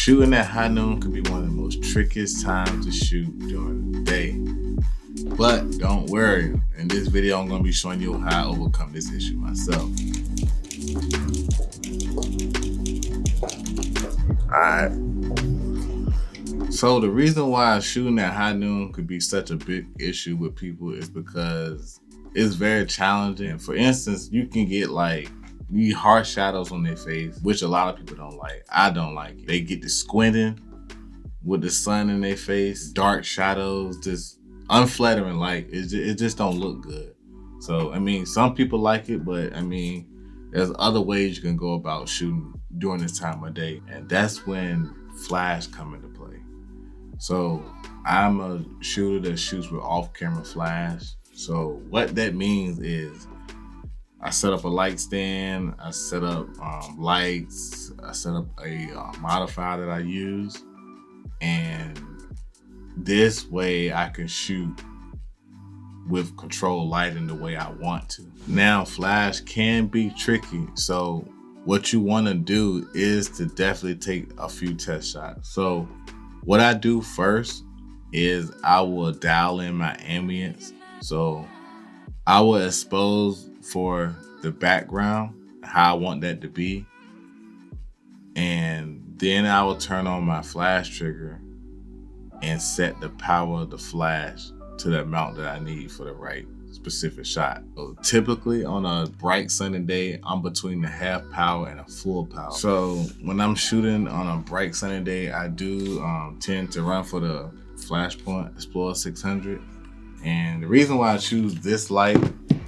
Shooting at high noon can be one of the most trickiest times to shoot during the day. But don't worry, in this video I'm going to be showing you how I overcome this issue myself. Alright. So the reason why shooting at high noon could be such a big issue with people is because it's very challenging. For instance, you can get harsh shadows on their face, which a lot of people don't like. I don't like it. They get to squinting with the sun in their face, dark shadows, just unflattering light. It just don't look good. So, I mean, some people like it, but I mean, there's other ways you can go about shooting during this time of day. And that's when flash come into play. So I'm a shooter that shoots with off-camera flash. So what that means is I set up a light stand, I set up lights, I set up a modifier that I use, and this way I can shoot with controlled lighting the way I want to. Now, flash can be tricky, so what you want to do is to definitely take a few test shots. So what I do first is I will dial in my ambience. So I will expose for the background, how I want that to be. And then I will turn on my flash trigger and set the power of the flash to the amount that I need for the right specific shot. So typically on a bright sunny day, I'm between the half power and a full power. So when I'm shooting on a bright sunny day, I do tend to run for the Flashpoint XPLOR 600. And the reason why I choose this light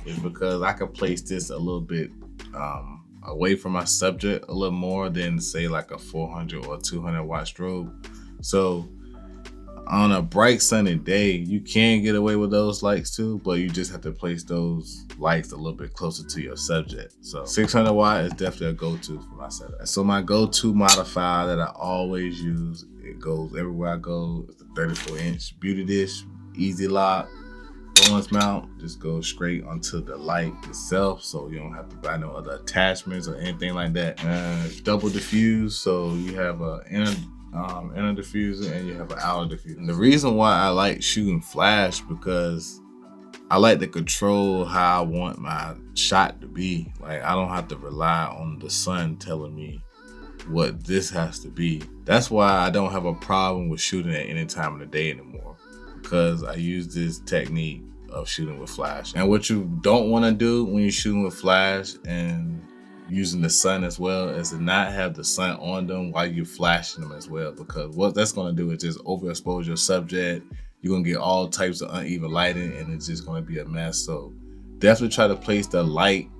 is because I can place this a little bit away from my subject a little more than say like a 400 or 200 watt strobe. So on a bright sunny day, you can get away with those lights too, but you just have to place those lights a little bit closer to your subject. So 600 watt is definitely a go-to for my setup. So my go-to modifier that I always use, it goes everywhere I go, is the 34-inch Beauty Dish, easy lock, bonus mount, just goes straight onto the light itself, so you don't have to buy no other attachments or anything like that. Double diffuse, so you have a inner diffuser and you have an outer diffuser. And the reason why I like shooting flash because I like to control how I want my shot to be. Like, I don't have to rely on the sun telling me what this has to be. That's why I don't have a problem with shooting at any time of the day anymore, because I use this technique of shooting with flash. And what you don't want to do when you're shooting with flash and using the sun as well is to not have the sun on them while you're flashing them as well, because what that's going to do is just overexpose your subject. You're going to get all types of uneven lighting and it's just going to be a mess. So definitely try to place the light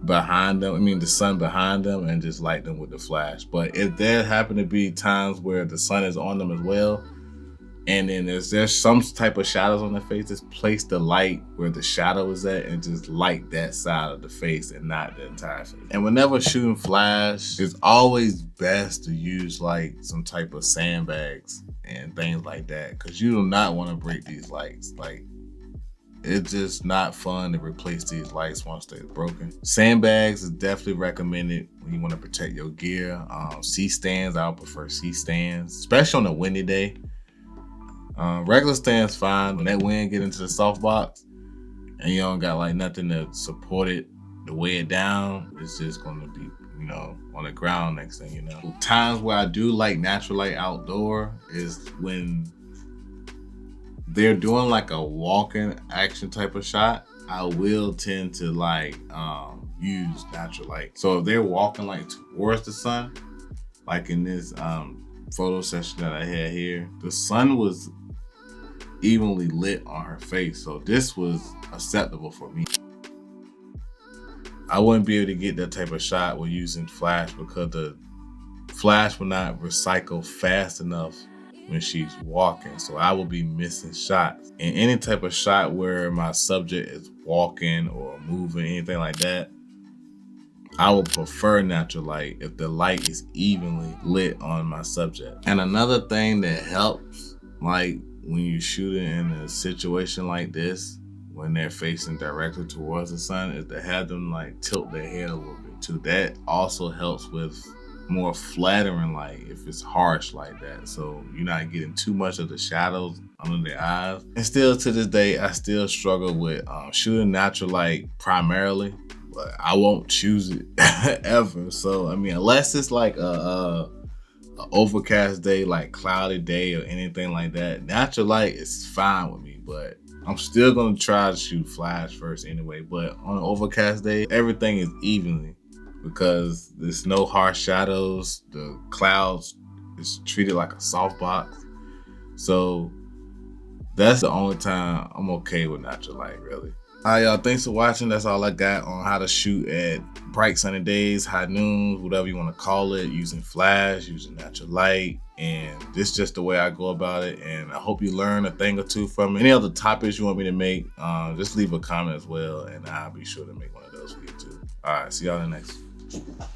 behind them, the sun behind them, and just light them with the flash. But if there happen to be times where the sun is on them as well, and then there's some type of shadows on the face, just place the light where the shadow is at and just light that side of the face and not the entire face. And whenever shooting flash, it's always best to use like some type of sandbags and things like that, because you do not want to break these lights. Like, it's just not fun to replace these lights once they're broken. Sandbags is definitely recommended when you want to protect your gear. C-stands, I would prefer C-stands, especially on a windy day. Regular stands fine. When that wind get into the softbox and you don't got like nothing to support it to weigh it down, it's just going to be, on the ground next thing you know. Times where I do like natural light outdoor is when they're doing like a walking action type of shot. I will tend to use natural light. So if they're walking like towards the sun, like in this photo session that I had here, the sun was evenly lit on her face, so this was acceptable for me. I wouldn't be able to get that type of shot with using flash because the flash will not recycle fast enough when she's walking, so I will be missing shots. In any type of shot where my subject is walking or moving, anything like that, I would prefer natural light if the light is evenly lit on my subject. And another thing that helps, like when you're shooting in a situation like this, when they're facing directly towards the sun, is to have them like tilt their head a little bit too. That also helps with more flattering light if it's harsh like that. So you're not getting too much of the shadows under the eyes. And still to this day, I still struggle with shooting natural light primarily, but I won't choose it ever. So I mean, unless it's like a overcast day, like cloudy day or anything like that, natural light is fine with me, but I'm still gonna try to shoot flash first anyway. But on an overcast day, everything is evenly because there's no harsh shadows. The clouds is treated like a softbox. So that's the only time I'm okay with natural light, really. All right, y'all, thanks for watching. That's all I got on how to shoot at bright sunny days, high noons, whatever you want to call it, using flash, using natural light. And this is just the way I go about it. And I hope you learn a thing or two from it. Any other topics you want me to make, just leave a comment as well, and I'll be sure to make one of those for you too. All right, see y'all in the next one.